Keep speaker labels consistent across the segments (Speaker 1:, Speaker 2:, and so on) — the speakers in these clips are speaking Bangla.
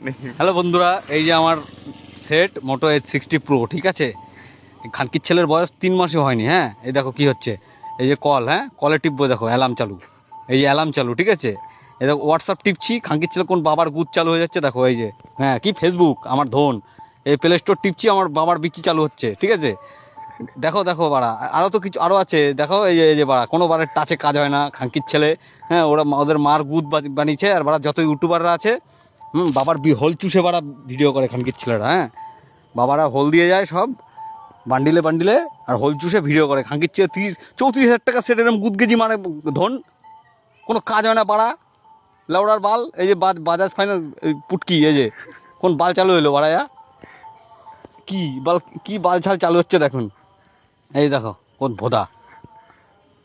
Speaker 1: হ্যালো বন্ধুরা, এই যে আমার সেট মোটো H60 Pro, ঠিক আছে। খানকির ছেলের বয়স 3 মাসই হয়নি। হ্যাঁ, এই দেখো কি হচ্ছে, এই যে কল, হ্যাঁ কলে টিপবো, দেখো অ্যালার্ম চালু, এই যে অ্যালার্ম চালু, ঠিক আছে। এই দেখো হোয়াটসঅ্যাপ টিপছি, খানকির ছেলে কোন বাবার গুদ চালু হয়ে যাচ্ছে, দেখো এই যে, হ্যাঁ কি ফেসবুক আমার ধন, এই প্লে স্টোর টিপছি, আমার বাবার বিচি চালু হচ্ছে, ঠিক আছে। দেখো দেখো বাড়া, আরও তো কিছু আরও আছে, দেখো এই যে বাড়া কোনো বারের টাচে কাজ হয় না খানকির ছেলে। হ্যাঁ, ওরা ওদের মার গুদ বানিয়েছে, আর বাড়া যত ইউটিউবাররা আছে, বাবার হোল চুষে বাড়া ভিডিও করে খানকির ছেলেরা। হ্যাঁ, বাবারা হোল দিয়ে যায় সব বান্ডিলে বান্ডিলে, আর হোল চুষে ভিডিও করে খানকির ছেলে। 34,000 টাকা সেট এরকম গুদগেজি মানে ধন, কোনো কাজ হয় না বাড়া লাউড়ার বাল। এই যে বাজাজ ফাইন্যান্স পুটকি, এই যে কোন বাল চালু হলো বাড়ায়া, কি বাল ছাল চালু হচ্ছে দেখুন, এই দেখো কোন ভোদা।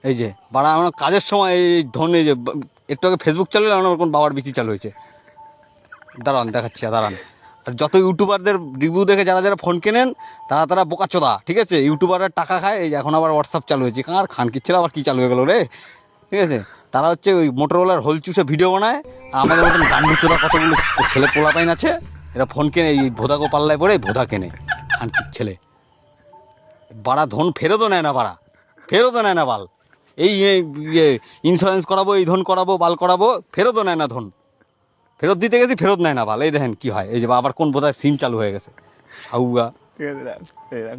Speaker 1: এই যে বাড়া আমার কাজের সময় এই ধন, এই যে একটু আগে ফেসবুক চালু হলো, আমার কোন বাবার বিচি চালু হয়েছে। দাঁড়ান দেখাচ্ছি, দাঁড়ান। আর যত ইউটিউবারদের রিভিউ দেখে যারা যারা ফোন কেনেন, তারা বোকাচোদা, ঠিক আছে। ইউটিউবাররা টাকা খায়, এই এখন আবার হোয়াটসঅ্যাপ চালু হয়েছে, কার খানকির ছেলে আবার কী চালু হয়ে গেলো রে, ঠিক আছে। তারা হচ্ছে ওই মোটরওয়ালার হোল চুষে ভিডিও বানায়, আর আমাদের মতন গান্ডুচোদা কতগুলো ছেলে পোলাপাইন আছে, এরা ফোন কেনে, এই ভোদাকে পাল্লায় পড়ে ভোদা কেনে খানকির ছেলে। বাড়া ধন ফেরতও নেয় না, ফেরতও নেয় না বাল। এই ইন্স্যুরেন্স করাবো, এই ধন করাবো, বাল করাবো, ফেরতও নেয় না ধন। ফেরত দিতে গেছি, ফেরত নেয় না বাল। এই দেখেন কি হয়, এই যে আবার কোন বোধহয় সিম চালু হয়ে গেছে, হাউগা।
Speaker 2: ঠিক আছে, রাখ, রাখ,